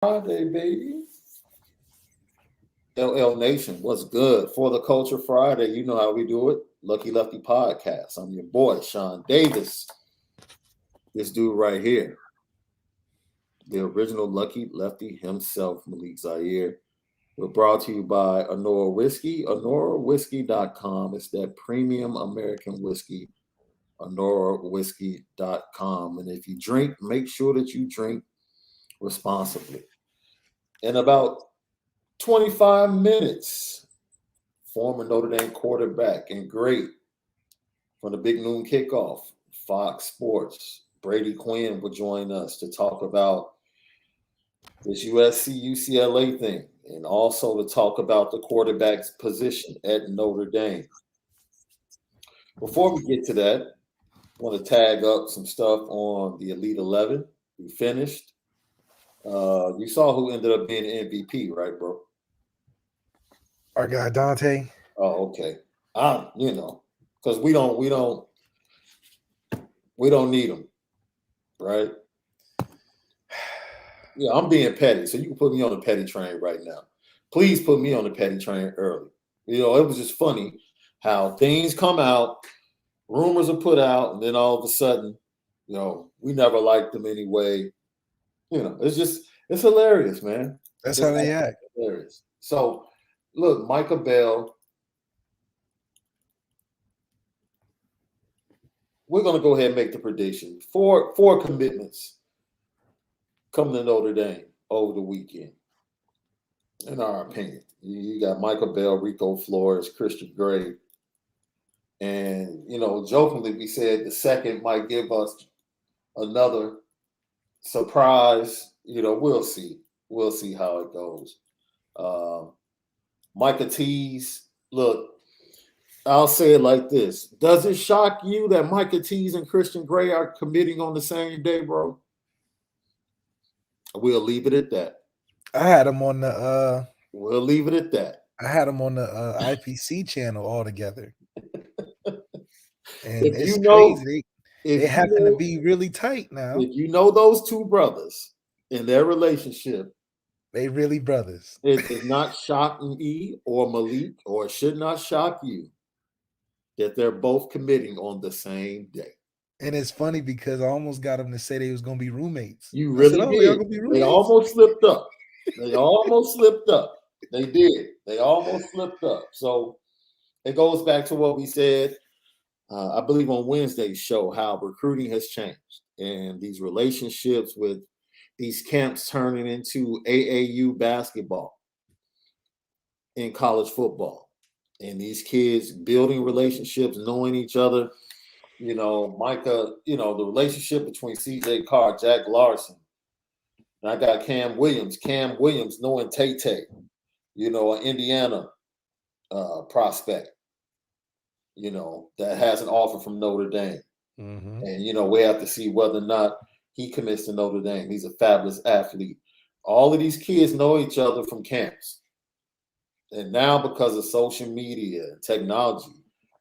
Friday, baby. LL Nation, what's good? For the Culture Friday, you know how we do it. Lucky Lefty Podcast. I'm your boy, Shaun Davis. This dude right here, the original Lucky Lefty himself, Malik Zaire. We're brought to you by Onora Whiskey, OnoraWhiskey.com. It's that premium American whiskey, OnoraWhiskey.com. And if you drink, make sure that you drink responsibly. In about 25 minutes, former Notre Dame quarterback and great from the Big Noon Kickoff, Fox Sports, Brady Quinn will join us to talk about this USC UCLA thing and also to talk about the quarterback's position at Notre Dame. Before we get to that, I want to tag up some stuff on the Elite 11. We finished. You saw who ended up being MVP, right, bro? Our guy Dante. Oh, okay. Because we don't need them, right? Yeah, I'm being petty, so you can put me on the petty train right now. Please put me on the petty train early. It was just funny how things come out, rumors are put out, and then all of a sudden, we never liked them anyway. It's hilarious, man. That's It's how they act. hilarious. So, look, Micah Bell. We're gonna go ahead and make the prediction. Four commitments coming to Notre Dame over the weekend. In our opinion, you got Michael Bell, Rico Flores, Christian Gray, and jokingly we said the second might give us another surprise. We'll see how it goes. Micah Tees, look, I'll say it like this: does it shock you that Micah Tees and Christian Gray are committing on the same day, bro? We'll leave it at that. I had him on the We'll leave it at that. I had him on the IPC channel all together. And If it's you know, crazy. if They you happen to know, be really tight now. if you know those two brothers in their relationship, They really brothers. it does not shock me or Malik, or it should not shock you that they're both committing on the same day. And it's funny because I almost got them to say they was gonna be roommates. You I said, really "Oh, y'all did. gonna be They roommates?" almost slipped up. They almost slipped up. They did. They almost slipped up. So it goes back to what we said, I believe, on Wednesday's show, how recruiting has changed and these relationships with these camps turning into AAU basketball in college football. And these kids building relationships, knowing each other. Micah, the relationship between CJ Carr, Jack Larson. And I got Cam Williams. Cam Williams knowing Tate, an Indiana prospect, that has an offer from Notre Dame. Mm-hmm. And, we have to see whether or not he commits to Notre Dame. He's a fabulous athlete. All of these kids know each other from camps. And now, because of social media and technology,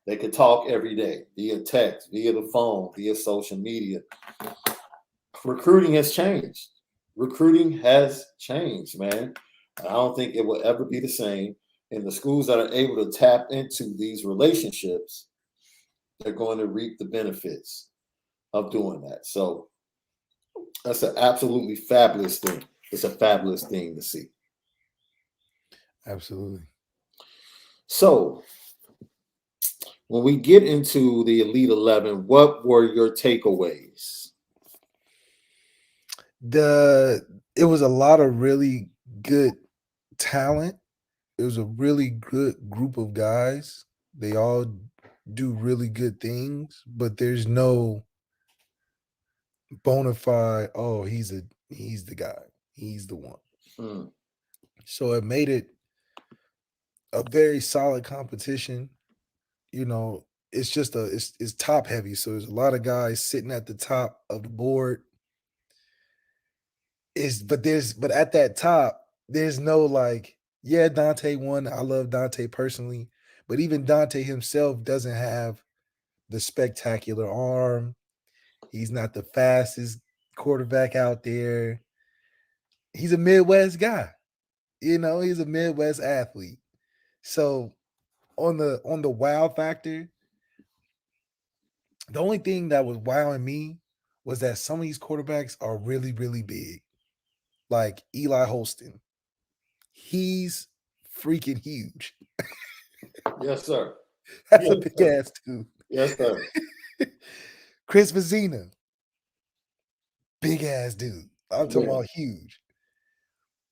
they could talk every day via text, via the phone, via social media. Recruiting has changed. Recruiting has changed, man. I don't think it will ever be the same. And the schools that are able to tap into these relationships, they're going to reap the benefits of doing that. So that's an absolutely fabulous thing. It's a fabulous thing to see. Absolutely. So when we get into the Elite 11, what were your takeaways? It was a lot of really good talent. It was a really good group of guys. They all do really good things, but there's no bona fide, oh, he's the guy. He's the one. Mm. So it made it a very solid competition. It's just it's top heavy. So there's a lot of guys sitting at the top of the board. But at that top, there's no like, yeah, Dante won. I love Dante personally, but even Dante himself doesn't have the spectacular arm. He's not the fastest quarterback out there. he's a Midwest guy. He's a Midwest athlete. So on the wow factor, the only thing that was wowing me was that some of these quarterbacks are really, really big. Like Eli Holston. He's freaking huge. Yes, sir. That's a Yes, big sir. ass dude. Yes, sir. Chris Vizina, big ass dude. I'm talking Yeah. about huge.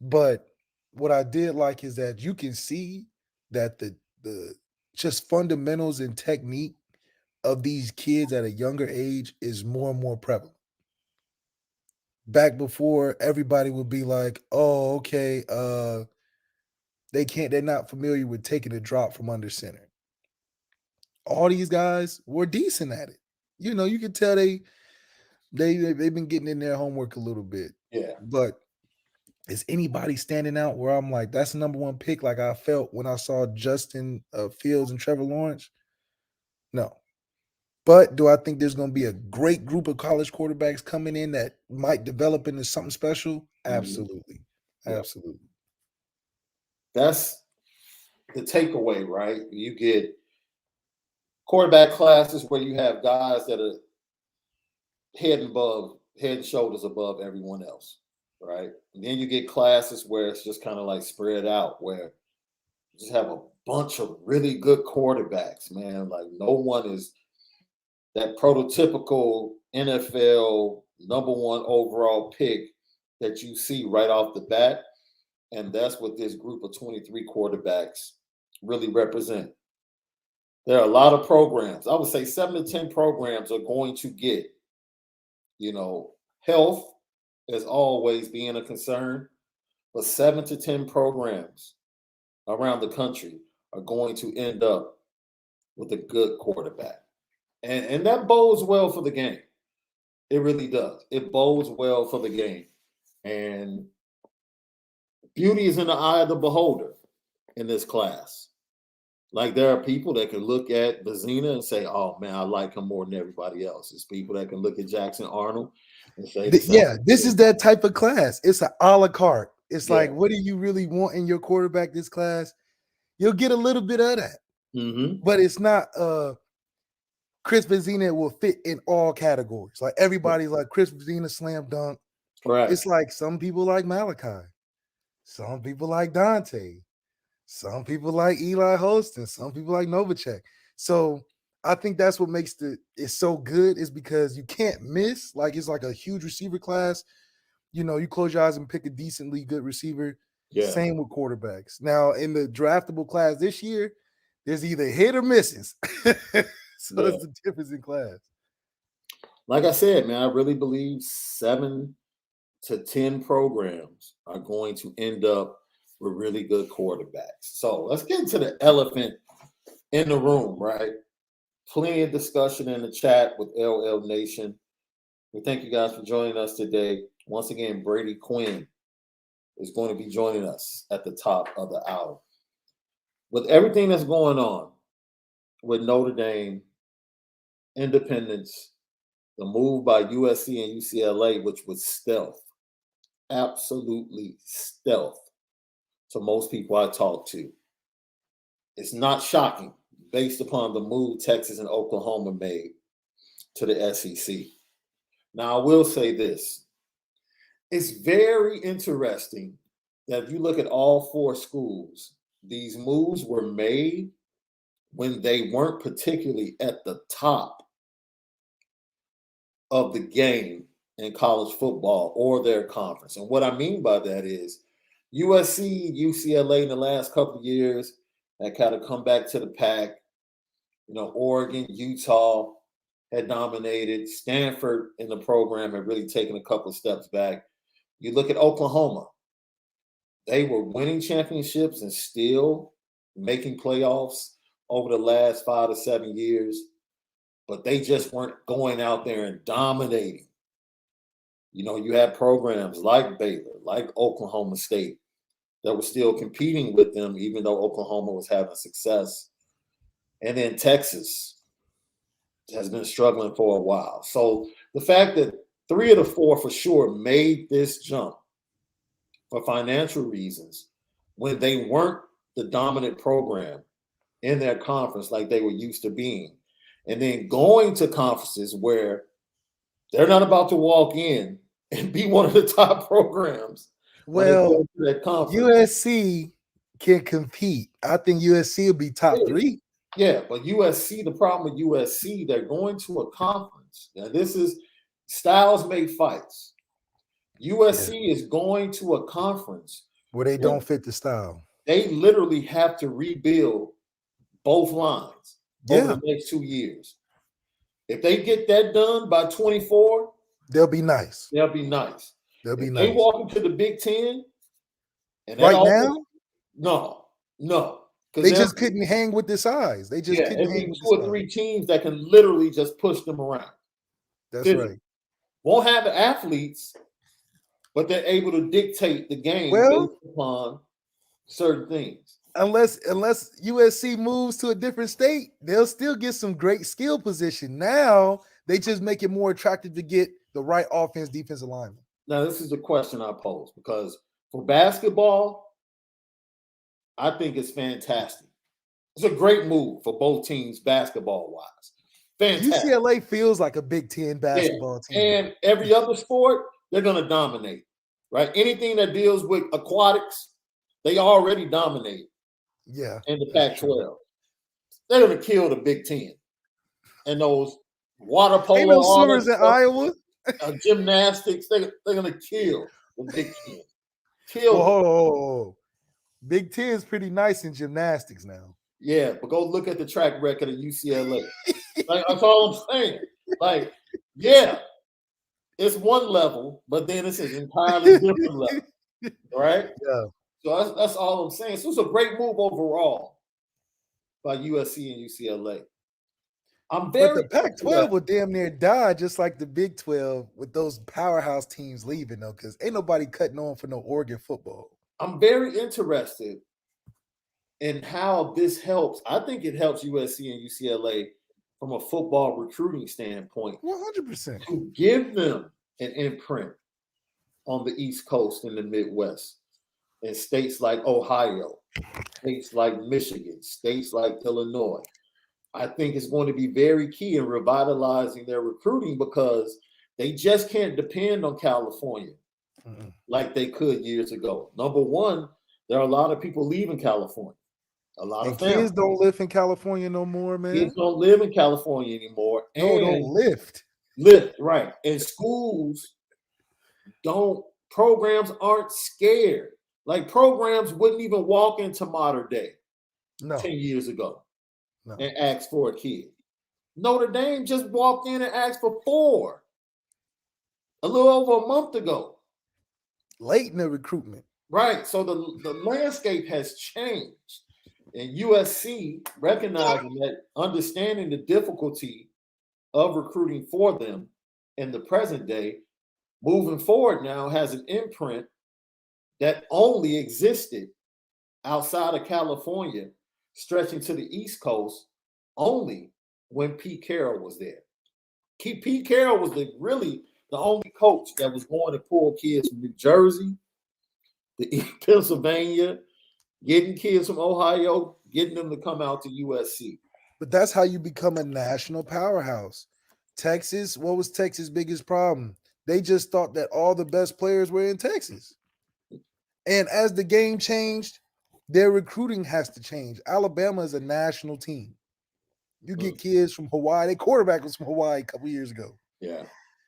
But what I did like is that you can see that the just fundamentals and technique of these kids at a younger age is more and more prevalent. Back before, everybody would be like, "Oh, okay, they're not familiar with taking a drop from under center." All these guys were decent at it. You could tell they've been getting in their homework a little bit. Yeah. But is anybody standing out where I'm like, that's the number one pick, like I felt when I saw Justin Fields and Trevor Lawrence? No. But do I think there's going to be a great group of college quarterbacks coming in that might develop into something special? Absolutely. Yeah. Absolutely. That's the takeaway, right? You get quarterback classes where you have guys that are head and shoulders above everyone else, right? And then you get classes where it's just kind of like spread out, where you just have a bunch of really good quarterbacks, man. Like no one is that prototypical NFL number one overall pick that you see right off the bat. And that's what this group of 23 quarterbacks really represent. There are a lot of programs. I would say 7 to 10 programs are going to get, health as always being a concern, but 7 to 10 programs around the country are going to end up with a good quarterback. And that bodes well for the game. It really does. It bodes well for the game. And beauty is in the eye of the beholder in this class. Like there are people that can look at Vizina and say, "Oh man, I like him more than everybody else." There's people that can look at Jackson Arnold and say the same. Yeah, this is that type of class. It's an a la carte. It's Yeah. like, what do you really want in your quarterback this class? You'll get a little bit of that. Mm-hmm. But it's not Chris Benzina will fit in all categories. Like everybody's like Chris Benzina slam dunk. Right. It's like some people like Malachi, some people like Dante, some people like Eli Holston, some people like Novacek. So I think that's what makes it's so good is because you can't miss. Like it's like a huge receiver class. You close your eyes and pick a decently good receiver. Yeah. Same with quarterbacks. Now in the draftable class this year, there's either hit or misses. So Yeah. it's the difference in class. Like I said, man, I really believe 7 to 10 programs are going to end up with really good quarterbacks. So let's get into the elephant in the room, right? Plenty of discussion in the chat with LL Nation. We thank you guys for joining us today. Once again, Brady Quinn is going to be joining us at the top of the hour. With everything that's going on with Notre Dame, independence, the move by USC and UCLA, which was stealth, absolutely stealth to most people I talk to. It's not shocking based upon the move Texas and Oklahoma made to the SEC. Now, I will say this. It's very interesting that if you look at all 4 schools, these moves were made when they weren't particularly at the top of the game in college football or their conference. And what I mean by that is USC, UCLA in the last couple of years had kind of come back to the pack. Oregon, Utah had dominated. Stanford in the program had really taken a couple of steps back. You look at Oklahoma, they were winning championships and still making playoffs over the last 5 to 7 years, but they just weren't going out there and dominating. You had programs like Baylor, like Oklahoma State, that were still competing with them, even though Oklahoma was having success. And then Texas has been struggling for a while. So the fact that 3 of the 4 for sure made this jump for financial reasons when they weren't the dominant program in their conference like they were used to being. And then going to conferences where they're not about to walk in and be one of the top programs when they go Well, to that conference. USC can compete. I think USC will be top 3. Yeah, but USC, the problem with USC, they're going to a conference. Now, this is styles make fights. USC is going to a conference where they don't fit the style. They literally have to rebuild both lines over the next 2 years. If they get that done by 24, they'll be nice. They'll be nice. They'll be if nice. They walk into the Big Ten, and right now, no. They just couldn't hang with the size. They just couldn't hang with 2 or 3 teams that can literally just push them around. That's right. Won't have the athletes, but they're able to dictate the game based upon certain things. Unless USC moves to a different state, they'll still get some great skill position. Now they just make it more attractive to get the right offense, defensive lineman. Now, this is the question I pose, because for basketball, I think it's fantastic. It's a great move for both teams basketball-wise. Fantastic. UCLA feels like a Big Ten basketball team. And every other sport, they're going to dominate, right? Anything that deals with aquatics, they already dominate. Yeah. In the Pac-12. They're going to kill the Big Ten. And those water polo. Ain't no swimmers in Iowa. Gymnastics, they're going to kill the Big Ten. Whoa. Big Ten is pretty nice in gymnastics now. Yeah, but go look at the track record of UCLA. That's all I'm saying. Like, yeah, it's one level, but then it's an entirely different level. Right? Yeah. So that's all I'm saying. So it's a great move overall by USC and UCLA. But the Pac-12 will damn near die, just like the Big 12, with those powerhouse teams leaving, though, because ain't nobody cutting on for no Oregon football. I'm very interested in how this helps. I think it helps USC and UCLA from a football recruiting standpoint. 100%. To give them an imprint on the East Coast and the Midwest. In states like Ohio, states like Michigan, states like Illinois. I think it's going to be very key in revitalizing their recruiting, because they just can't depend on California like they could years ago. Number one, there are a lot of people leaving California. A lot of kids don't live in California no more, man. Kids don't live in California anymore. No, don't lift. Lift, right. And schools programs aren't scared. Like, programs wouldn't even walk into Modern Day 10 years ago and ask for a kid. Notre Dame just walked in and asked for 4 a little over a month ago. Late in the recruitment. Right. So the landscape has changed. And USC, recognizing that, understanding the difficulty of recruiting for them in the present day, moving forward now has an imprint that only existed outside of California, stretching to the East Coast only when Pete Carroll was there. Pete Carroll was really the only coach that was going to pull kids from New Jersey, Pennsylvania, getting kids from Ohio, getting them to come out to USC. But that's how you become a national powerhouse. Texas, what was Texas' biggest problem? They just thought that all the best players were in Texas. And as the game changed, their recruiting has to change. Alabama is a national team. You get kids from Hawaii. Their quarterback was from Hawaii a couple years ago. Yeah.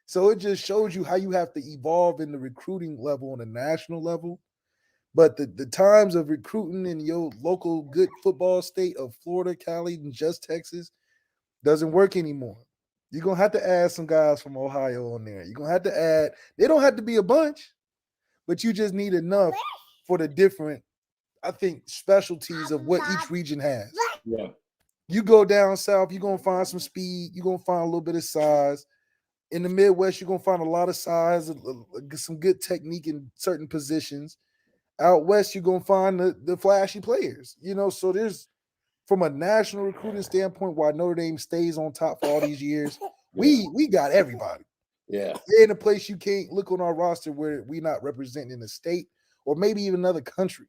So it just shows you how you have to evolve in the recruiting level on a national level. But the times of recruiting in your local good football state of Florida, Cali, and just Texas doesn't work anymore. You're going to have to add some guys from Ohio on there. You're going to have to add – they don't have to be a bunch, but you just need enough for the different, I think, specialties of what each region has. Yeah. You go down south, you're going to find some speed. You're going to find a little bit of size. In the Midwest, you're going to find a lot of size, some good technique in certain positions. Out west, you're going to find the flashy players. So there's, from a national recruiting standpoint, why Notre Dame stays on top for all these years, we got everybody. Yeah. They're in a place you can't look on our roster where we're not representing a state or maybe even another country.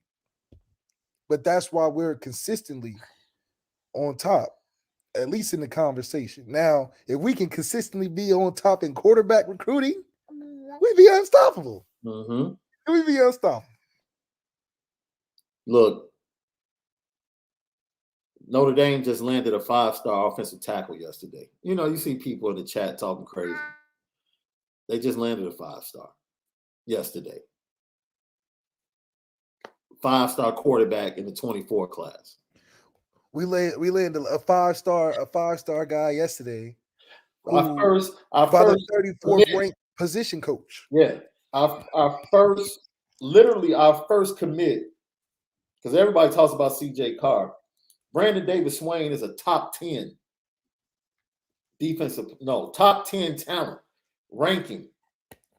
But that's why we're consistently on top, at least in the conversation. Now, if we can consistently be on top in quarterback recruiting, we'd be unstoppable. Mm-hmm. We'd be unstoppable. Look, Notre Dame just landed a 5-star offensive tackle yesterday. You know, you see people in the chat talking crazy. They just landed a 5-star yesterday. 5-star quarterback in the 24 class. We landed a 5-star guy yesterday. Our first the 34th ranked position coach. Yeah, our first commit, because everybody talks about CJ Carr. Brandon Davis Swain is a top 10 top 10 talent ranking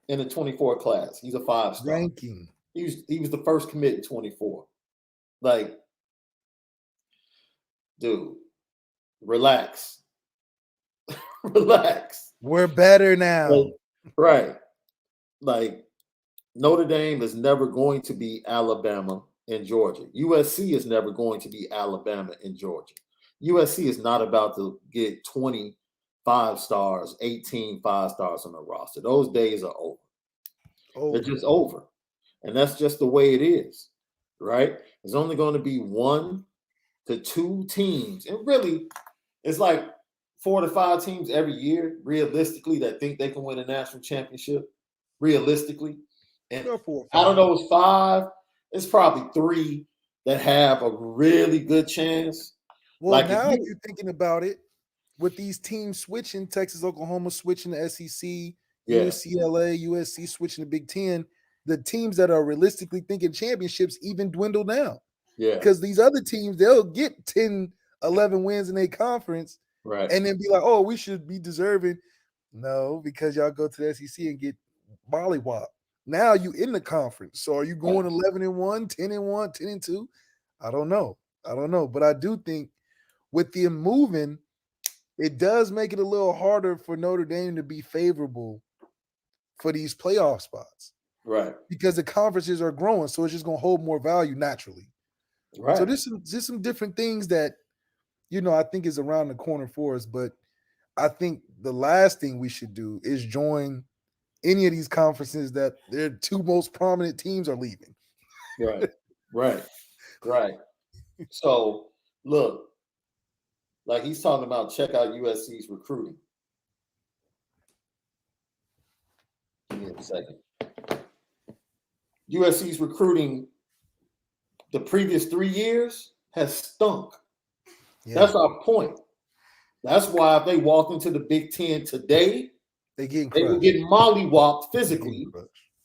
in the 24 class. He's a 5-star ranking. He was the first commit in 24. Like, dude, relax. Relax. We're better now. Right. Like, Notre Dame is never going to be Alabama and Georgia. USC is never going to be Alabama and Georgia. USC is not about to get 20 5-stars, 18 5-stars on the roster. Those days are over. They're just over. And that's just the way it is, right? There's only going to be 1 to 2 teams. And really, it's like 4 to 5 teams every year, realistically, that think they can win a national championship. Realistically. And I don't know, it's 5. It's probably 3 that have a really good chance. Well, like now if you're thinking about it, with these teams switching, Texas, Oklahoma switching to SEC, UCLA, USC switching to Big Ten, the teams that are realistically thinking championships even dwindle down. Yeah. Because these other teams, they'll get 10, 11 wins in a conference, right, and then be like, oh, we should be deserving. No, because y'all go to the SEC and get mollywopped. Now you in the conference. So are you going 11-1, 10-1, 10-2? I don't know. But I do think with them moving, it does make it a little harder for Notre Dame to be favorable for these playoff spots. Right. Because the conferences are growing, so it's just going to hold more value naturally. Right. So there's some different things that, I think is around the corner for us. But I think the last thing we should do is join any of these conferences that their 2 most prominent teams are leaving. Right. So, look, like he's talking about, check out USC's recruiting. Give me a second. USC's recruiting the previous 3 years has stunk. Yeah. That's our point. That's why if they walked into the Big Ten today, they would get mollywopped physically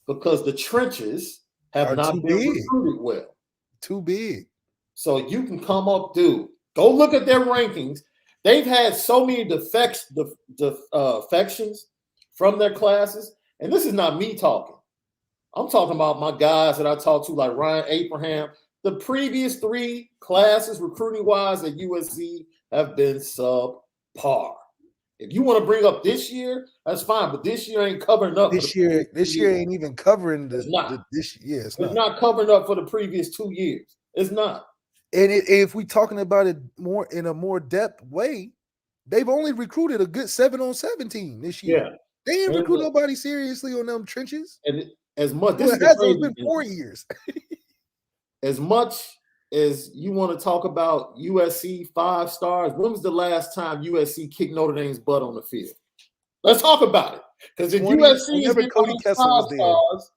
because the trenches have not been recruited well. Too big. So you can come up, dude. Go look at their rankings. They've had so many defections from their classes. And this is not me talking. I'm talking about my guys that I talked to, like Ryan Abraham. The previous 3 classes, recruiting-wise, at USC have been subpar. If you want to bring up this year, that's fine. But this year ain't covering up. This year ain't even covering this year. It's not covering up for the previous 2 years. It's not. And if we're talking about it more in a more depth way, they've only recruited a good 7-on-7 team this year. Yeah. They ain't recruit nobody seriously on them trenches. And as much it has been 4 years. As much as you want to talk about USC 5 stars, when was the last time USC kicked Notre Dame's butt on the field? Let's talk about it. Because if USC is Cody Kessler was there. Stars,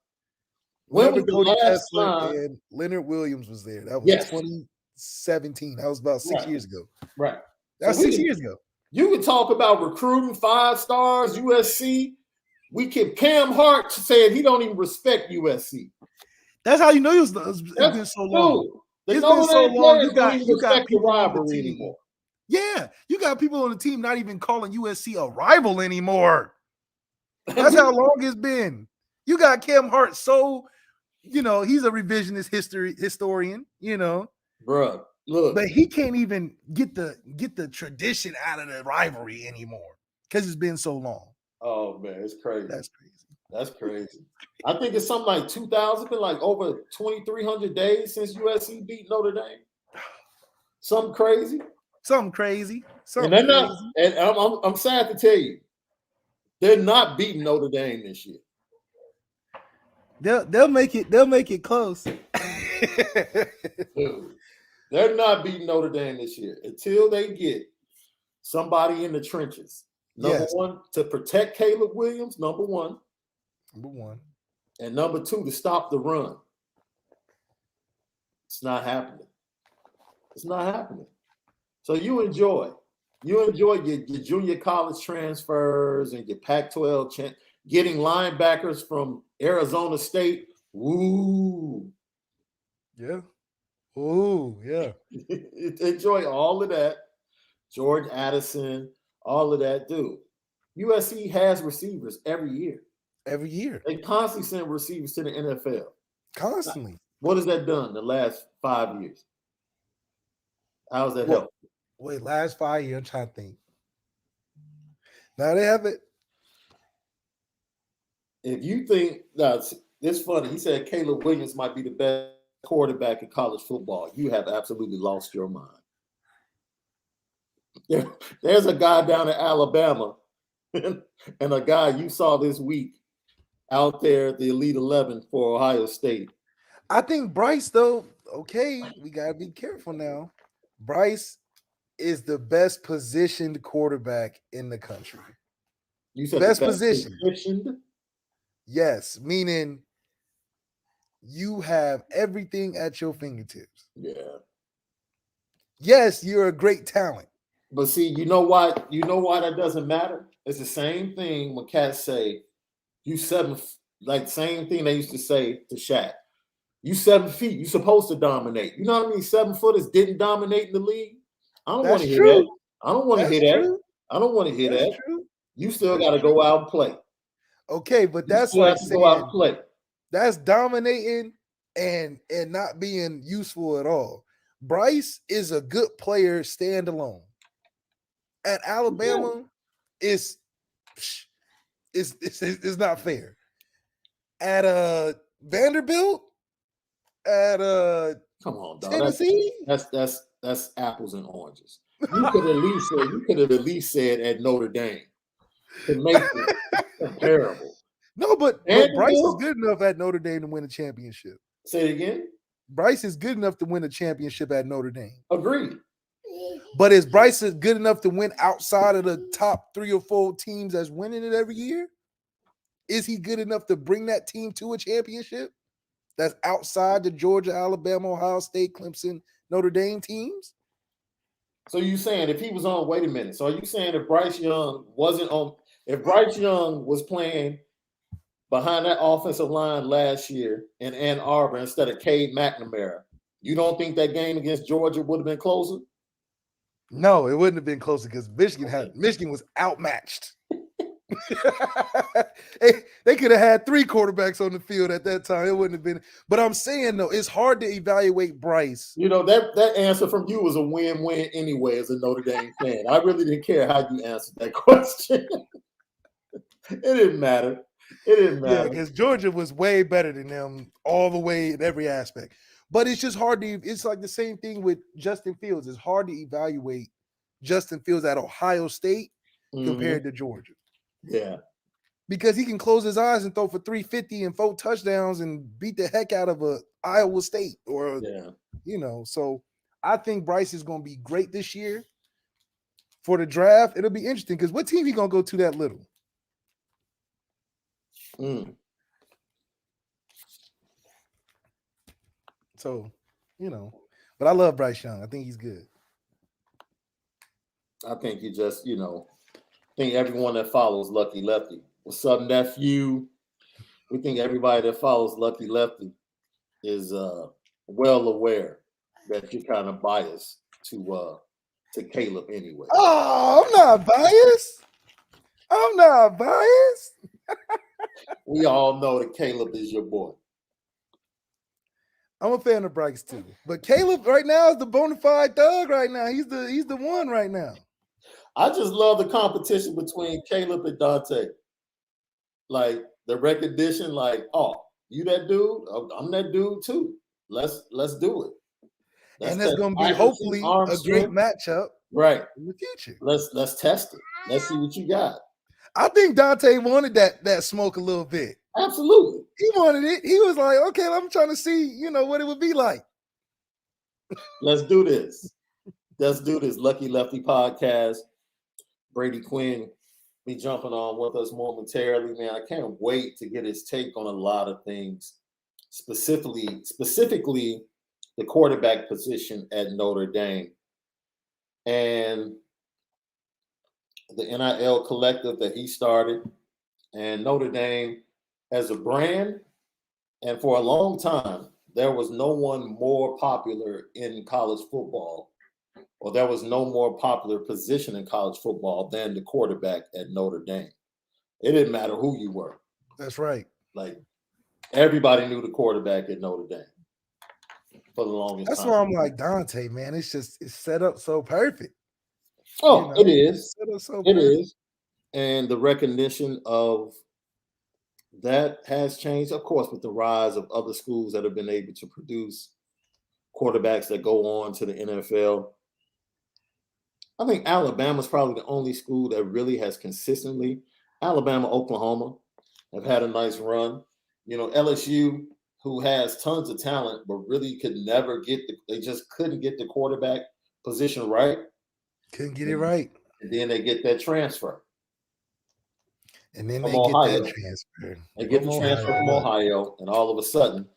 when was the Cody last Kessler time? And Leonard Williams was there. That was 2017. That was about 6 years ago. Right. That was 6 years ago. You can talk about recruiting 5 stars, USC. Cam Hart said he don't even respect USC. That's how you know it's been so long. It's been so long. You got people on the team anymore. Yeah, you got people on the team not even calling USC a rival anymore. That's how long it's been. You got Cam Hart, so he's a revisionist historian, Bruh, look. But he can't even get the tradition out of the rivalry anymore because it's been so long. Oh man, it's crazy. That's crazy. That's crazy. I think it's something like 2,000, been like over 2,300 days since USC beat Notre Dame. Something crazy. Something crazy. And they're not. And I'm sad to tell you, they're not beating Notre Dame this year. They'll make it close. Dude, they're not beating Notre Dame this year until they get somebody in the trenches. Number one, to protect Caleb Williams, number one. And number two, to stop the run. It's not happening. It's not happening. So you enjoy your junior college transfers and your Pac-12 getting linebackers from Arizona State. Woo. Yeah. Ooh, yeah. Enjoy all of that. George Addison, all of that, dude. USC has receivers every year. Every year. They constantly send receivers to the NFL. Constantly. What has that done the last 5 years? How's that help? Wait, last 5 years, I'm trying to think. Now they have it. If you think that's it's funny, he said Caleb Williams might be the best quarterback in college football. You have absolutely lost your mind. There's a guy down in Alabama and a guy you saw this week out there at the Elite 11 for Ohio State. I think Bryce, though, okay, we got to be careful now. Bryce is the best positioned quarterback in the country. You said best positioned? Positioned? Yes, meaning you have everything at your fingertips. Yeah. Yes, you're a great talent. But see, you know why that doesn't matter? It's the same thing when cats say, you 7, like same thing they used to say to Shaq. You 7 feet, you're supposed to dominate. You know what I mean? 7-footers didn't dominate in the league. I don't want to hear that. I don't want to hear that. I don't want to hear that. True. You still got to go out and play. Okay, but that's like saying, go out and play. That's dominating and not being useful at all. Bryce is a good player standalone. At Alabama, it's not fair. At Vanderbilt, at come on, dog. Tennessee, that's apples and oranges. You could have at least said at Notre Dame to make it comparable. No, but Bryce is good enough at Notre Dame to win a championship. Say it again. Bryce is good enough to win a championship at Notre Dame. Agreed. But is Bryce good enough to win outside of the top 3 or 4 teams that's winning it every year? Is he good enough to bring that team to a championship that's outside the Georgia, Alabama, Ohio State, Clemson, Notre Dame teams? So you saying if he was on, wait a minute. So are you saying if Bryce Young was playing behind that offensive line last year in Ann Arbor instead of Cade McNamara, you don't think that game against Georgia would have been closer? No, it wouldn't have been closer because Michigan was outmatched. they could have had 3 quarterbacks on the field at that time. It wouldn't have been. But I'm saying, though, it's hard to evaluate Bryce. You know, that answer from you was a win-win anyway as a Notre Dame fan. I really didn't care how you answered that question. It didn't matter. Yeah, because Georgia was way better than them all the way in every aspect. But it's just hard to – it's like the same thing with Justin Fields. It's hard to evaluate Justin Fields at Ohio State compared to Georgia. Yeah. Because he can close his eyes and throw for 350 and 4 touchdowns and beat the heck out of Iowa State So I think Bryce is going to be great this year for the draft. It'll be interesting because what team he going to go to that little? So, but I love Bryce Young. I think he's good. I think you just, think everyone that follows Lucky Lefty. What's up, nephew? We think everybody that follows Lucky Lefty is well aware that you're kind of biased to Caleb anyway. Oh, I'm not biased. We all know that Caleb is your boy. I'm a fan of Bryce too, but Caleb right now is the bona fide thug. Right now, he's the one right now. I just love the competition between Caleb and Dante. Like the recognition, like, oh, you that dude? I'm that dude too. Let's do it. And that's going to be accuracy, hopefully arm a great strength. matchup Right. in the future. Let's test it. Let's see what you got. I think Dante wanted that smoke a little bit. Absolutely. He wanted it. He was like, okay, I'm trying to see, what it would be like. Let's do this. Let's do this. Lucky Lefty podcast. Brady Quinn be jumping on with us momentarily, man. I can't wait to get his take on a lot of things, specifically the quarterback position at Notre Dame and the NIL collective that he started, and Notre Dame as a brand. And for a long time, there was no one more popular in college football, or there was no more popular position in college football than the quarterback at Notre Dame. It didn't matter who you were. That's right. Like, everybody knew the quarterback at Notre Dame for the longest That's time. why I'm like, Dante, man, it's set up so perfect. Oh, it is. Set up so it perfect. is. And the recognition of that has changed, of course, with the rise of other schools that have been able to produce quarterbacks that go on to the NFL. I think Alabama's probably the only school that really has consistently, Alabama, Oklahoma, have had a nice run. LSU, who has tons of talent, but really could never they just couldn't get the quarterback position right. Couldn't get it right. And then they get that transfer. And then they get that transfer. They get the transfer from Ohio, and all of a sudden,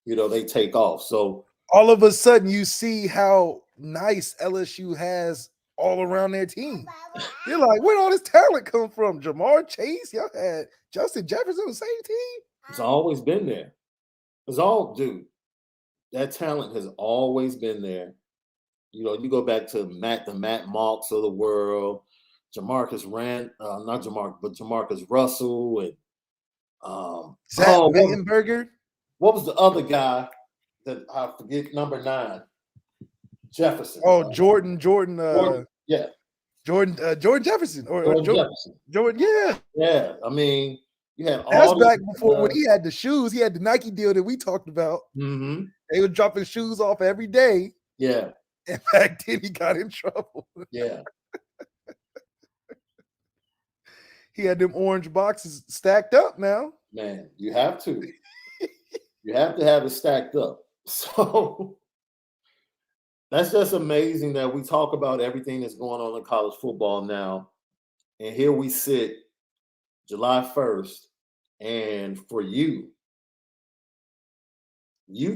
they take off. So all of a sudden, you see how nice LSU has all around their team. You're like, where'd all this talent come from? Jamar Chase, y'all had Justin Jefferson on the same team. It's always been there. That talent has always been there. You go back to the Matt Malks of the world, Jamarcus Russell, and Zach Mettenberger. What was the other guy that I forget? Number 9, Jefferson. Oh, Jordan. Yeah. Jordan Jefferson. Jordan, yeah. Yeah. I mean, you had all. That's back before when he had the shoes. He had the Nike deal that we talked about. Mm-hmm. They were dropping shoes off every day. Yeah. And back then he got in trouble. Yeah. He had them orange boxes stacked up now. Man, you have to. You have to have it stacked up. So that's just amazing that we talk about everything that's going on in college football now. And here we sit July 1st. And for you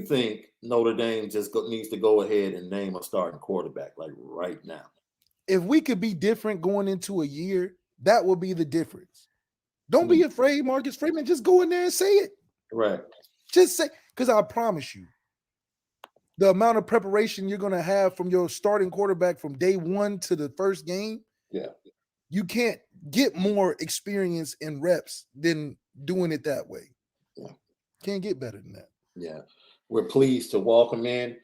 think Notre Dame just needs to go ahead and name a starting quarterback like right now. If we could be different going into a year, that would be the difference. Don't be afraid, Marcus Freeman. Just go in there and say it. Right. Just say, because I promise you, the amount of preparation you're going to have from your starting quarterback from day one to the first game, you can't get more experience and reps than doing it that way. Yeah. Can't get better than that. Yeah. We're pleased to welcome in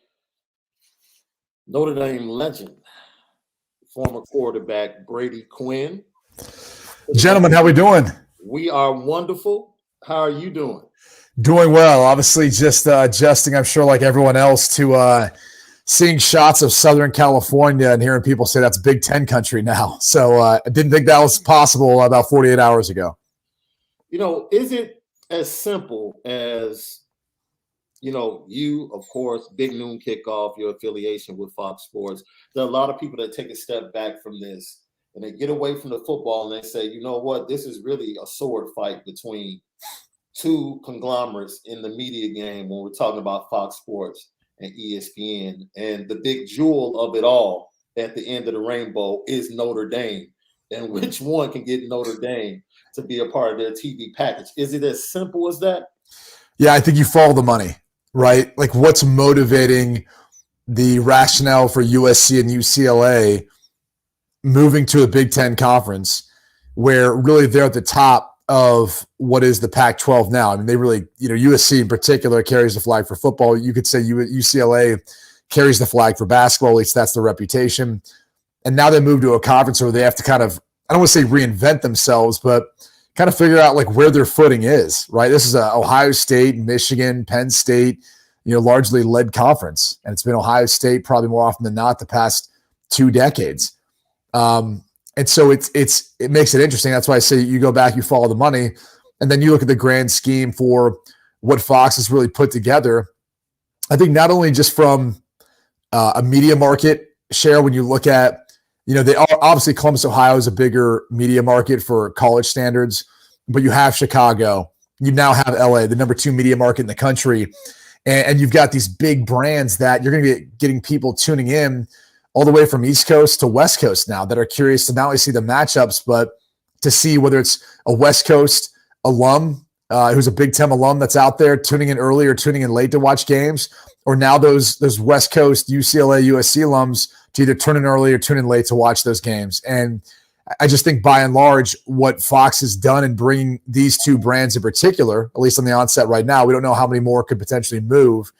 Notre Dame legend, former quarterback Brady Quinn. Gentlemen, how we doing? We are wonderful. How are you doing? Doing well. Obviously, just adjusting, I'm sure, like everyone else, to seeing shots of Southern California and hearing people say that's Big Ten country now. So I didn't think that was possible about 48 hours ago. Is it as simple as, you, of course, Big Noon Kickoff, your affiliation with Fox Sports. There are a lot of people that take a step back from this and they get away from the football and they say, you know what, this is really a sword fight between two conglomerates in the media game when we're talking about Fox Sports and ESPN. And the big jewel of it all at the end of the rainbow is Notre Dame. And which one can get Notre Dame to be a part of their TV package? Is it as simple as that? Yeah, I think you follow the money, right? Like, what's motivating the rationale for USC and UCLA moving to a Big Ten conference where really they're at the top of what is the Pac-12 now? I mean, they really, USC in particular carries the flag for football. You could say UCLA carries the flag for basketball. At least that's the reputation. And now they move to a conference where they have to kind of, I don't want to say reinvent themselves, but kind of figure out like where their footing is, right? This is a Ohio State, Michigan, Penn State, largely led conference. And it's been Ohio State probably more often than not the past 2 decades. And so it makes it interesting. That's why I say you go back, you follow the money, and then you look at the grand scheme for what Fox has really put together. I think not only just from a media market share, when you look at, they are obviously Columbus, Ohio is a bigger media market for college standards, but you have Chicago, you now have LA, the number 2 media market in the country. And you've got these big brands that you're going to be getting people tuning in all the way from East Coast to West Coast now that are curious to not only see the matchups, but to see whether it's a West Coast alum who's a Big Ten alum that's out there tuning in early or tuning in late to watch games, or now those West Coast UCLA, USC alums to either tune in early or tune in late to watch those games. And I just think by and large, what Fox has done in bringing these 2 brands in particular, at least on the onset right now, we don't know how many more could potentially move.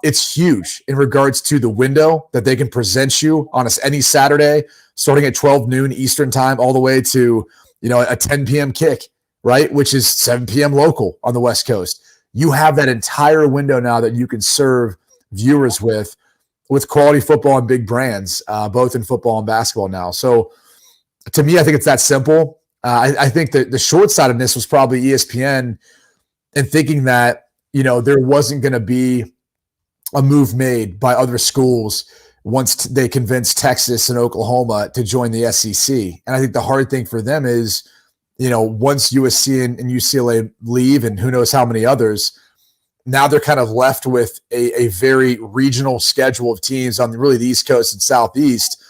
It's huge in regards to the window that they can present you on any Saturday, starting at 12 noon Eastern time, all the way to, a 10 p.m. kick, right? Which is 7 p.m. local on the West Coast. You have that entire window now that you can serve viewers with quality football and big brands, both in football and basketball now. So to me, I think it's that simple. I think that the short-sightedness was probably ESPN and thinking that, there wasn't going to be a move made by other schools once they convinced Texas and Oklahoma to join the SEC. And I think the hard thing for them is, once USC and UCLA leave and who knows how many others, now they're kind of left with a very regional schedule of teams on really the East Coast and Southeast,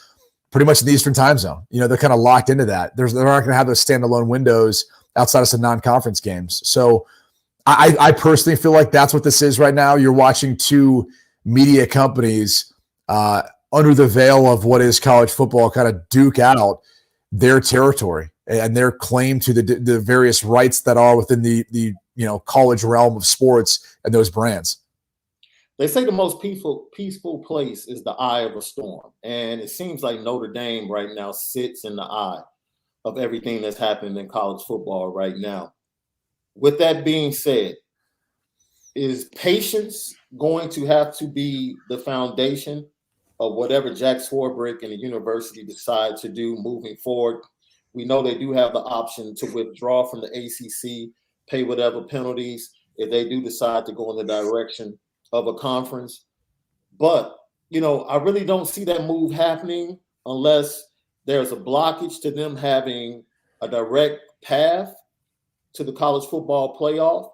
pretty much in the Eastern time zone. They're kind of locked into that. They're not going to have those standalone windows outside of some non-conference games. So I personally feel like that's what this is right now. You're watching 2 media companies under the veil of what is college football kind of duke out their territory and their claim to the various rights that are within the college realm of sports and those brands. They say the most peaceful place is the eye of a storm. And it seems like Notre Dame right now sits in the eye of everything that's happening in college football right now. With that being said, is patience going to have to be the foundation of whatever Jack Swarbrick and the university decide to do moving forward? We know they do have the option to withdraw from the ACC, pay whatever penalties if they do decide to go in the direction of a conference. But, I really don't see that move happening unless there's a blockage to them having a direct path to the college football playoff,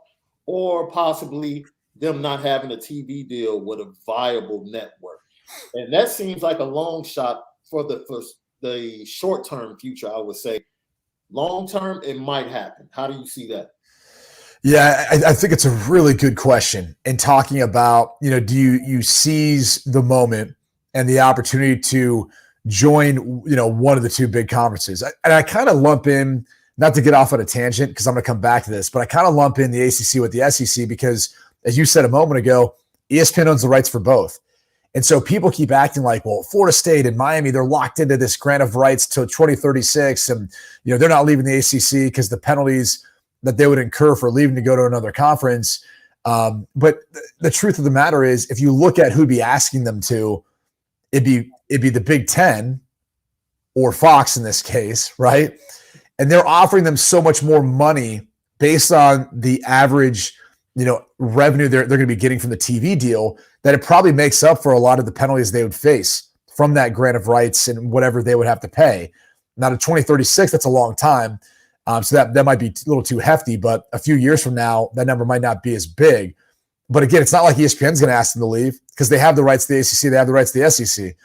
or possibly them not having a TV deal with a viable network. And that seems like a long shot for the short-term future, I would say. Long-term, it might happen. How do you see that? Yeah, I think it's a really good question. And talking about, do you seize the moment and the opportunity to join, one of the 2 big conferences? And I kind of lump in, not to get off on a tangent because I'm going to come back to this, but I kind of lump in the ACC with the SEC because, as you said a moment ago, ESPN owns the rights for both. And so people keep acting like, well, Florida State and Miami, they're locked into this grant of rights till 2036. And, they're not leaving the ACC because the penalties that they would incur for leaving to go to another conference. But the truth of the matter is, if you look at who'd be asking them to, it'd be the Big Ten or Fox in this case, right? And they're offering them so much more money based on the average, revenue they're going to be getting from the TV deal, that it probably makes up for a lot of the penalties they would face from that grant of rights and whatever they would have to pay. Now to 2036, that's a long time. So that might be a little too hefty, but a few years from now, that number might not be as big. But again, it's not like ESPN's going to ask them to leave because they have the rights to the ACC, they have the rights to the SEC.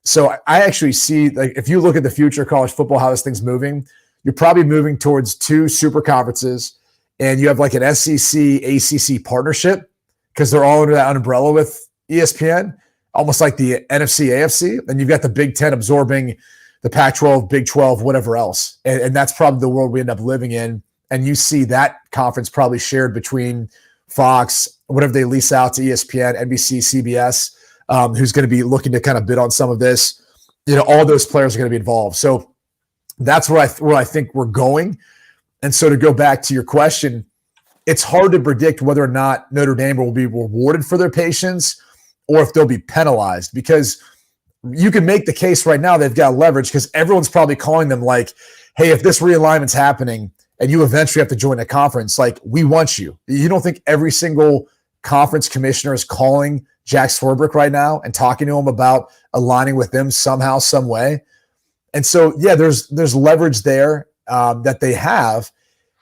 So I actually see, like, if you look at the future of college football, how this thing's moving, you're probably moving towards 2 super conferences, and you have like an SEC ACC partnership because they're all under that umbrella with ESPN, almost like the NFC AFC. And you've got the Big Ten absorbing the Pac-12, Big 12, whatever else. And that's probably the world we end up living in. And you see that conference probably shared between Fox, whatever they lease out to ESPN, NBC, CBS, who's going to be looking to kind of bid on some of this. You know, all those players are going to be involved. So that's where I think we're going. And so to go back to your question, it's hard to predict whether or not Notre Dame will be rewarded for their patience or if they'll be penalized, because you can make the case right now they've got leverage because everyone's probably calling them like, hey, if this realignment's happening and you eventually have to join a conference, like, we want you. You don't think every single conference commissioner is calling Jack Swarbrick right now and talking to him about aligning with them somehow, some way? And so, yeah, there's leverage there that they have,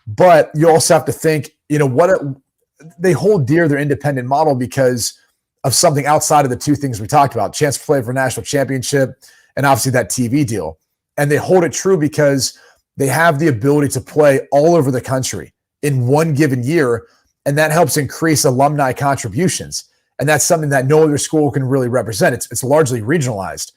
but you also have to think, they hold dear their independent model because of something outside of the two things we talked about: chance to play for a national championship and obviously that TV deal. And they hold it true because they have the ability to play all over the country in one given year, and that helps increase alumni contributions. And that's something that no other school can really represent. It's largely regionalized.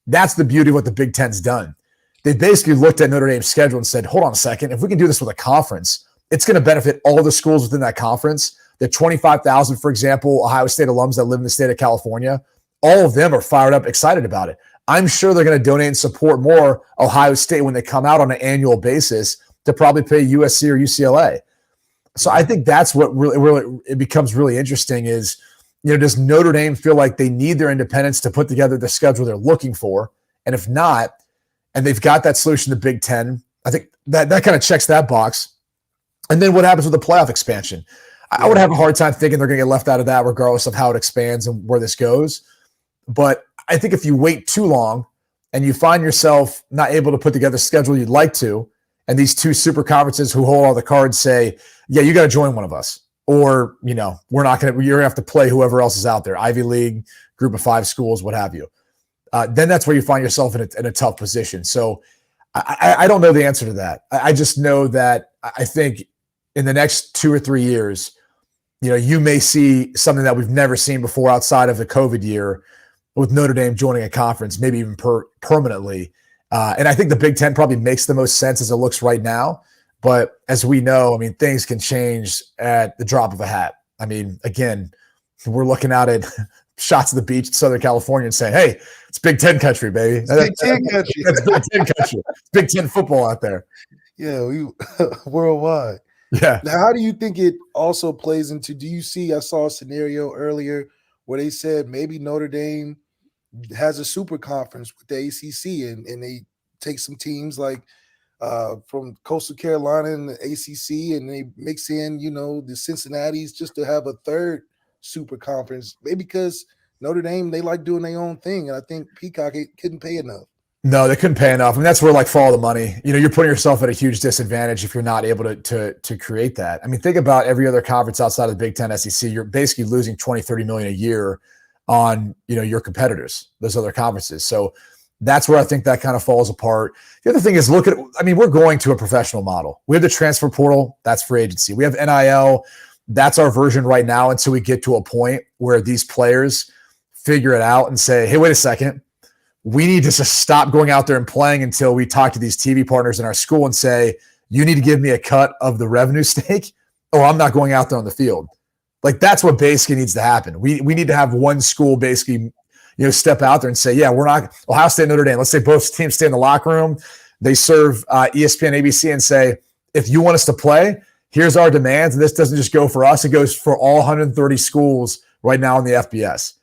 That's the beauty of what the Big Ten's done. They basically looked at Notre Dame's schedule and said, hold on a second, if we can do this with a conference, it's going to benefit all the schools within that conference. The 25,000, for example, Ohio State alums that live in the state of California, all of them are fired up, excited about it. I'm sure they're going to donate and support more Ohio State when they come out on an annual basis to probably pay USC or UCLA. So I think that's what really it becomes really interesting is, does Notre Dame feel like they need their independence to put together the schedule they're looking for? And if not, and they've got that solution to Big Ten, I think that kind of checks that box. And then what happens with the playoff expansion? I would have a hard time thinking they're going to get left out of that regardless of how it expands and where this goes. But I think if you wait too long and you find yourself not able to put together a schedule you'd like to, and these two super conferences who hold all the cards say, yeah, you got to join one of us, or, you're going to have to play whoever else is out there, Ivy League, group of 5 schools, what have you. Then that's where you find yourself in a tough position. So I don't know the answer to that. I just know that I think in the next 2 or 3 years, you may see something that we've never seen before outside of the COVID year with Notre Dame joining a conference, maybe even permanently. And I think the Big Ten probably makes the most sense as it looks right now. But as we know, things can change at the drop of a hat. Again, we're looking out at shots of the beach in Southern California and saying, hey, it's Big Ten country, baby. Big Ten country. That's Big Ten country. It's Big Ten football out there. Yeah, we worldwide. Yeah. Now, how do you think it also plays into, do you see, I saw a scenario earlier where they said maybe Notre Dame has a super conference with the ACC and they take some teams like from Coastal Carolina and the ACC and they mix in, the Cincinnati's just to have a third super conference, maybe because Notre Dame, they like doing their own thing. And I think Peacock couldn't pay enough. No, they couldn't pay enough. That's where follow the money. You're putting yourself at a huge disadvantage if you're not able to create that. Think about every other conference outside of the Big Ten, SEC. You're basically losing 20, 30 million a year on, your competitors, those other conferences. So that's where I think that kind of falls apart. The other thing is we're going to a professional model. We have the transfer portal, that's free agency. We have NIL, that's our version right now until we get to a point where these players figure it out and say, hey, wait a second. We need to just stop going out there and playing until we talk to these TV partners in our school and say, you need to give me a cut of the revenue stake or I'm not going out there on the field. That's what basically needs to happen. We need to have one school basically, step out there and say, yeah, we're not Ohio State, Notre Dame. Let's say both teams stay in the locker room. They serve ESPN, ABC and say, if you want us to play, here's our demands. And this doesn't just go for us. It goes for all 130 schools right now in the FBS.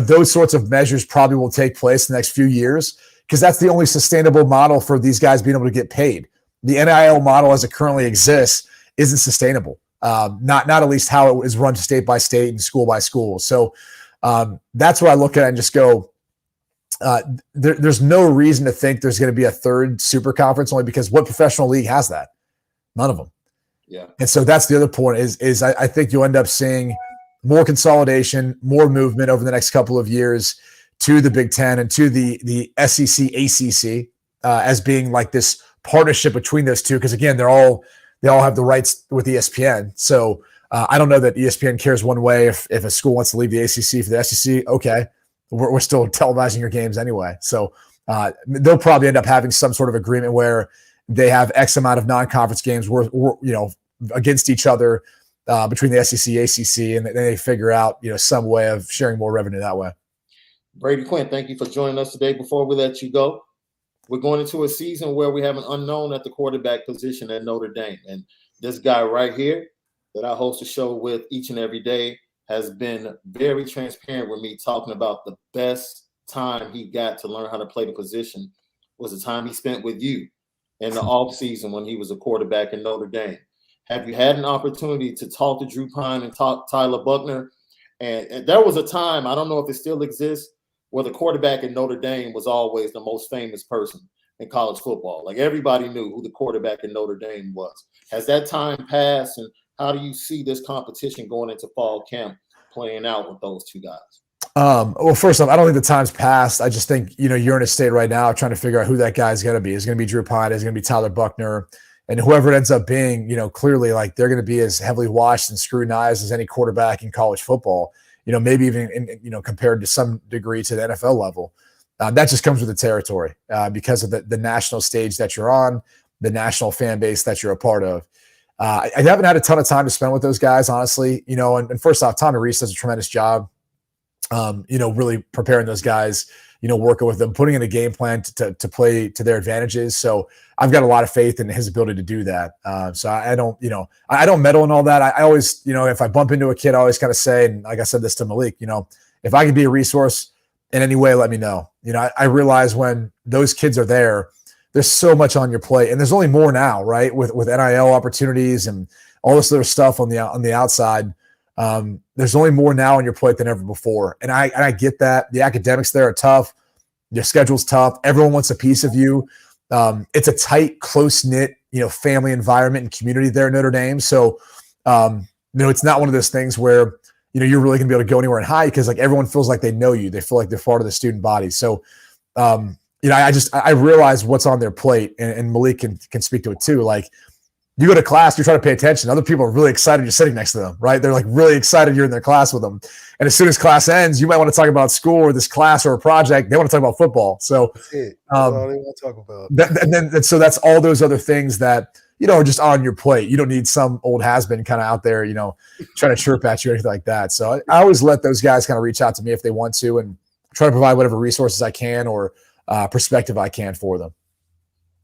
Those sorts of measures probably will take place in the next few years because that's the only sustainable model for these guys being able to get paid. The NIL model as it currently exists isn't sustainable. Not at least how it is run state by state and school by school. So that's where I look at it and just go, there's no reason to think there's going to be a third super conference only because what professional league has that? None of them. Yeah. And so that's the other point is I think you'll end up seeing more consolidation, more movement over the next couple of years to the Big Ten and to the SEC, ACC as being this partnership between those two. Because again, they all have the rights with ESPN. So I don't know that ESPN cares one way if a school wants to leave the ACC for the SEC. Okay, we're still televising your games anyway. So they'll probably end up having some sort of agreement where they have X amount of non-conference games against each other. Between the SEC, ACC, and then they figure out, some way of sharing more revenue that way. Brady Quinn, thank you for joining us today. Before we let you go, we're going into a season where we have an unknown at the quarterback position at Notre Dame. And this guy right here that I host a show with each and every day has been very transparent with me, talking about the best time he got to learn how to play the position was the time he spent with you in the off season when he was a quarterback in Notre Dame. Have you had an opportunity to talk to Drew Pine and talk Tyler Buckner? And there was a time, I don't know if it still exists, where the quarterback in Notre Dame was always the most famous person in college football. Like everybody knew who the quarterback in Notre Dame was. Has that time passed? And how do you see this competition going into fall camp playing out with those two guys? Well, first off, I don't think the time's passed. I just think, you're in a state right now trying to figure out who that guy's going to be. Is it going to be Drew Pine? Is it going to be Tyler Buckner? And whoever it ends up being, clearly like they're going to be as heavily watched and scrutinized as any quarterback in college football, maybe even compared to some degree to the NFL level. That just comes with the territory because of the national stage that you're on, the national fan base that you're a part of. I haven't had a ton of time to spend with those guys, honestly, and first off, Tommy Reese does a tremendous job, really preparing those guys, working with them, putting in a game plan to play to their advantages. So I've got a lot of faith in his ability to do that. So I don't, I don't meddle in all that. I always, if I bump into a kid, I always kind of say, and like I said this to Malik, if I can be a resource in any way, let me know. I realize when those kids are there, there's so much on your plate, and there's only more now, right? With NIL opportunities and all this other stuff on the outside. There's only more now on your plate than ever before. And I get that. The academics there are tough. Your schedule's tough. Everyone wants a piece of you. It's a tight, close-knit, family environment and community there at Notre Dame. So, it's not one of those things where, you're really going to be able to go anywhere and hide because like everyone feels like they know you. They feel like they're part of the student body. So, I realize what's on their plate, and Malik can speak to it too. Like, you go to class, you're trying to pay attention. Other people are really excited you're sitting next to them, right? They're like really excited you're in their class with them. And as soon as class ends, you might want to talk about school or this class or a project. They want to talk about football. So That's it. That's all they want to talk about. So that's all those other things that, are just on your plate. You don't need some old has-been kind of out there, trying to chirp at you or anything like that. So I always let those guys kind of reach out to me if they want to and try to provide whatever resources I can or perspective I can for them.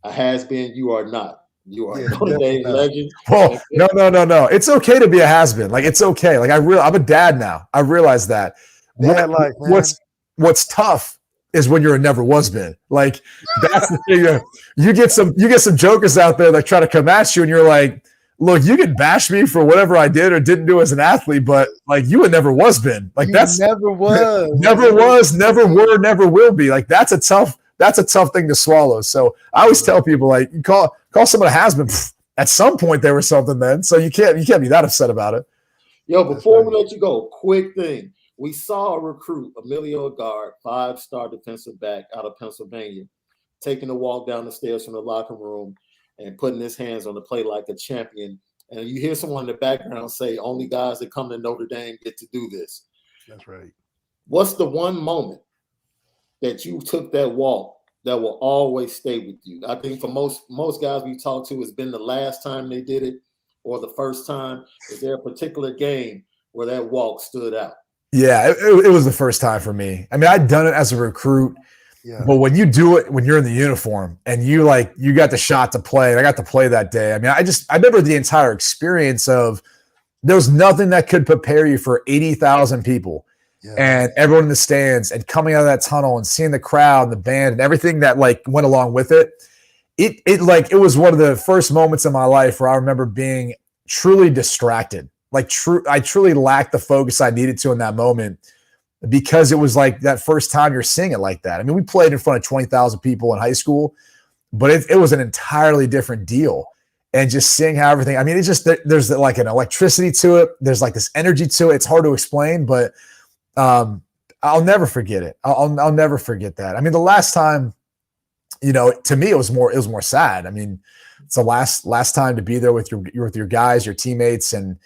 A has-been, you are not. You are Notre Dame legend. Oh, no. It's okay to be a has-been. Like, it's okay. Like, I'm a dad now. I realize that. What's tough is when you're a never was been. Like, that's the thing. You get some jokers out there that try to come at you, and you're like, look, you can bash me for whatever I did or didn't do as an athlete, but like, you would never was been. Like, that's never was, never were, never will be. Like, that's a tough thing to swallow. So I always tell people, like, you call someone a has-been. At some point there was something then, so you can't be that upset about it. Yo, before we let you go, quick thing. We saw a recruit, Emilio Agard, 5-star defensive back out of Pennsylvania, taking a walk down the stairs from the locker room and putting his hands on the plate like a champion. And you hear someone in the background say, only guys that come to Notre Dame get to do this. That's right. What's the one moment that you took that walk that will always stay with you? I think for most guys we talk to, it's been the last time they did it or the first time. Is there a particular game where that walk stood out? Yeah, it was the first time for me. I mean, I'd done it as a recruit, but when you do it, when you're in the uniform and you got the shot to play, and I got to play that day. I mean, I remember the entire experience of there was nothing that could prepare you for 80,000 people. Yeah. And everyone in the stands and coming out of that tunnel and seeing the crowd and the band and everything that like went along with it. It was one of the first moments in my life where I remember being truly distracted. I truly lacked the focus I needed to in that moment because it was like that first time you're seeing it like that. I mean, we played in front of 20,000 people in high school, but it was an entirely different deal. And just seeing how everything, I mean, it's just, there's like an electricity to it. There's like this energy to it. It's hard to explain, but I'll never forget it. I'll never forget that. I mean, the last time, to me, it was more sad. I mean, it's the last time to be there with your guys, your teammates, and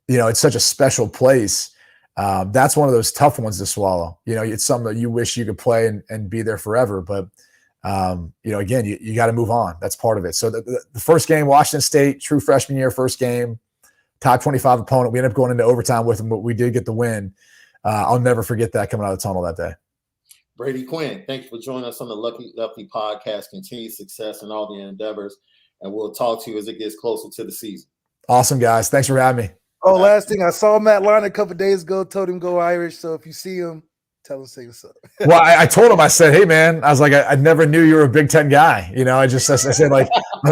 it's such a special place. That's one of those tough ones to swallow. It's something that you wish you could play and be there forever. But again, you got to move on. That's part of it. So the first game, Washington State, true freshman year, first game. Top 25 opponent. We ended up going into overtime with them, but we did get the win. I'll never forget that coming out of the tunnel that day. Brady Quinn, thank you for joining us on the Lucky Lefty podcast. Continued success in all the endeavors, and we'll talk to you as it gets closer to the season. Awesome, guys. Thanks for having me. Oh, last thing, I saw Matt Line a couple days ago, told him go Irish. So if you see him, tell him say what's up. Well, I told him, I said, hey, man, I was like, I never knew you were a Big Ten guy. You know, I said, like,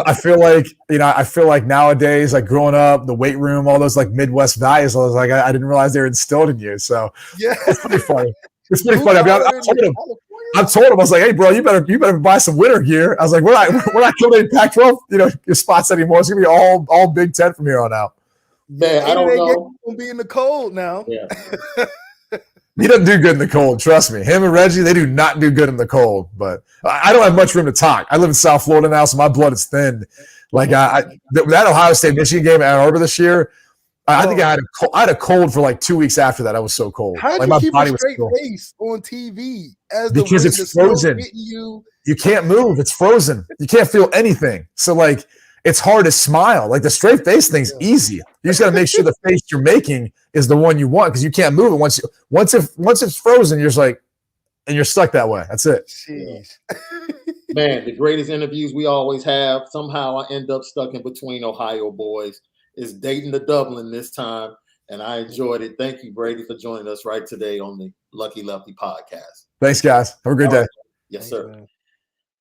I feel like nowadays, like growing up, the weight room, all those like Midwest values, I was like, I didn't realize they were instilled in you. So yeah, it's pretty funny. It's pretty funny. I told him, I was like, hey, bro, you better buy some winter gear. I was like, we're not killing any Pac-12, your spots anymore. It's gonna be all Big Ten from here on out. Man, I don't know. Gonna be in the cold now. Yeah. He doesn't do good in the cold. Trust me. Him and Reggie, they do not do good in the cold. But I don't have much room to talk. I live in South Florida now, so my blood is thinned. Like that Ohio State Michigan game at Ann Arbor this year, I think I had a cold for like 2 weeks after that. I was so cold. How did like you keep a straight face on TV because it's frozen. You can't move. It's frozen. You can't feel anything. So like it's hard to smile. Like the straight face thing's easy. You just got to make sure the face you're making is the one you want because you can't move it once it's frozen. You're just like, and you're stuck that way. That's it. Jeez. Man, the greatest interviews we always have. Somehow I end up stuck in between Ohio boys. It's Dayton to Dublin this time, and I enjoyed it. Thank you, Brady, for joining us right today on the Lucky Lefty podcast. Thanks, guys. Have a great day. Yes, sir. Man.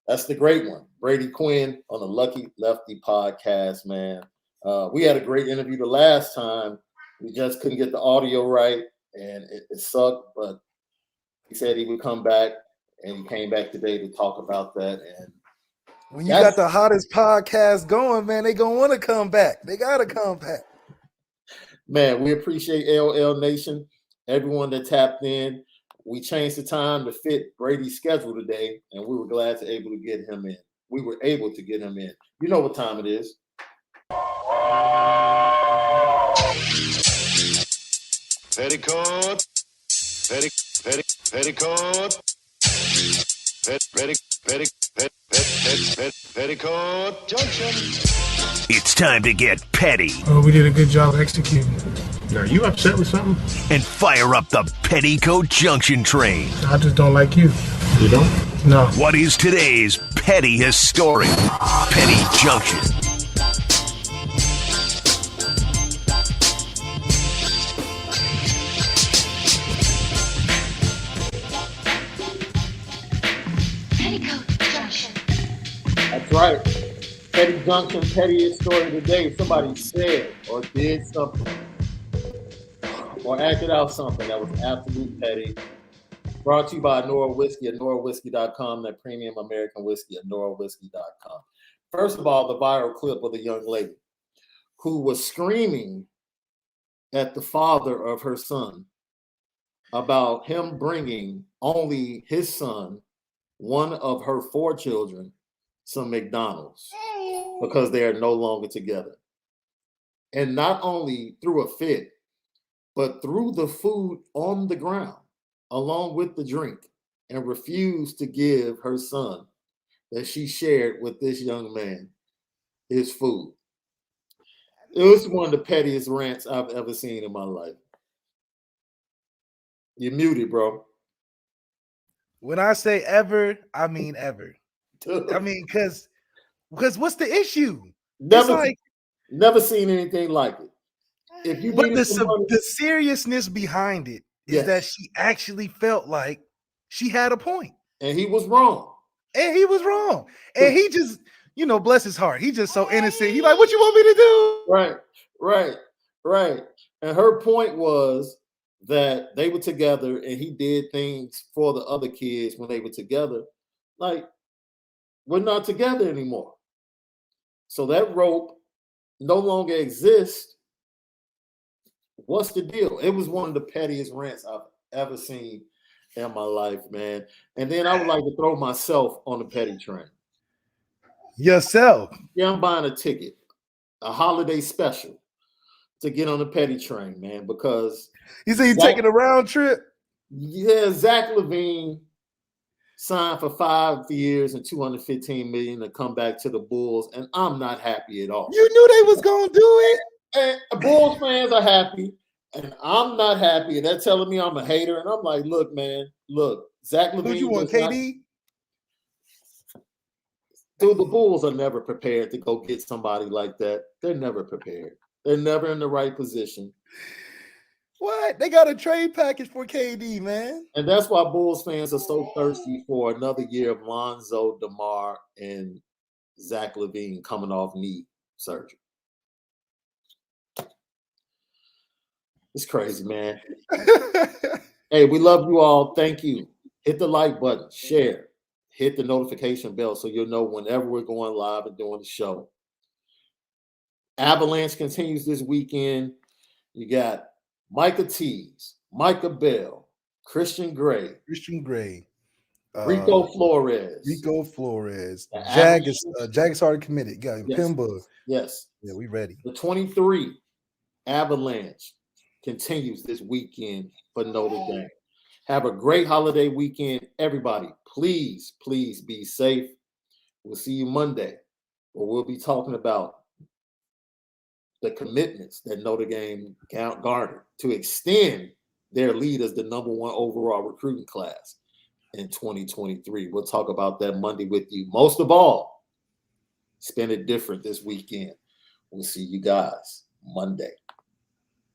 That's the great one, Brady Quinn on the Lucky Lefty podcast, man. We had a great interview the last time. We just couldn't get the audio right, and it sucked, but he said he would come back, and he came back today to talk about that. And when you got the hottest podcast going, man, they going to want to come back. They got to come back. Man, we appreciate LL Nation, everyone that tapped in. We changed the time to fit Brady's schedule today, and we were glad to able to get him in. We were able to get him in. You know what time it is. Petticoat. Petticoat Junction. It's time to get petty. Oh, we did a good job executing. Now, you upset with something? And fire up the Petticoat Junction train. I just don't like you. You don't? No. What is today's petty historic Petty Junction? That's right. Petty Junction, pettiest story today. Somebody said or did something or acted out something that was absolute petty. Brought to you by Onora Whiskey at OnoraWhiskey.com, that premium American whiskey at OnoraWhiskey.com. First of all, the viral clip of the young lady who was screaming at the father of her son about him bringing only his son, one of her 4 children, some McDonald's because they are no longer together. And not only threw a fit, but threw the food on the ground along with the drink and refused to give her son that she shared with this young man his food. It was one of the pettiest rants I've ever seen in my life. You're muted, bro. When I say ever, I mean ever. I mean, because what's the issue? Never seen anything like it. If you but the seriousness behind it is that she actually felt like she had a point. And he was wrong. And he just, bless his heart. He just so innocent. He like, what you want me to do? Right. And her point was that they were together and he did things for the other kids when they were together. Like, we're not together anymore. So that rope no longer exists. What's the deal? It was one of the pettiest rants I've ever seen in my life, man. And then I would like to throw myself on the petty train. Yourself? Yeah, I'm buying a ticket, a holiday special to get on the petty train, man, because you say you're taking a round trip? Yeah, Zach LaVine signed for 5 years and $215 million to come back to the Bulls, and I'm not happy at all. You knew they was gonna do it. And Bulls fans are happy, and I'm not happy. And they're telling me I'm a hater. And I'm like, look, man, Zach Who Levine. you want, does not- KD? Dude, the Bulls are never prepared to go get somebody like that. They're never prepared. They're never in the right position. What? They got a trade package for KD, man. And that's why Bulls fans are so thirsty for another year of Lonzo, DeMar, and Zach Levine coming off knee surgery. It's crazy, man. Hey, we love you all. Thank you. Hit the like button, share, hit the notification bell so you'll know whenever we're going live and doing the show. Avalanche continues this weekend. You got Micah Tees, Micah Bell, Christian Gray, Rico Flores. The Avalanche- Jags already committed. Got Yes. Pimba. Yes. Yeah, we ready. The 23 Avalanche continues this weekend for Notre Dame. Have a great holiday weekend, everybody. Please, please be safe. We'll see you Monday, where we'll be talking about the commitments that Notre Dame garnered to extend their lead as the number 1 overall recruiting class in 2023. We'll talk about that Monday with you. Most of all, spend it different this weekend. We'll see you guys Monday.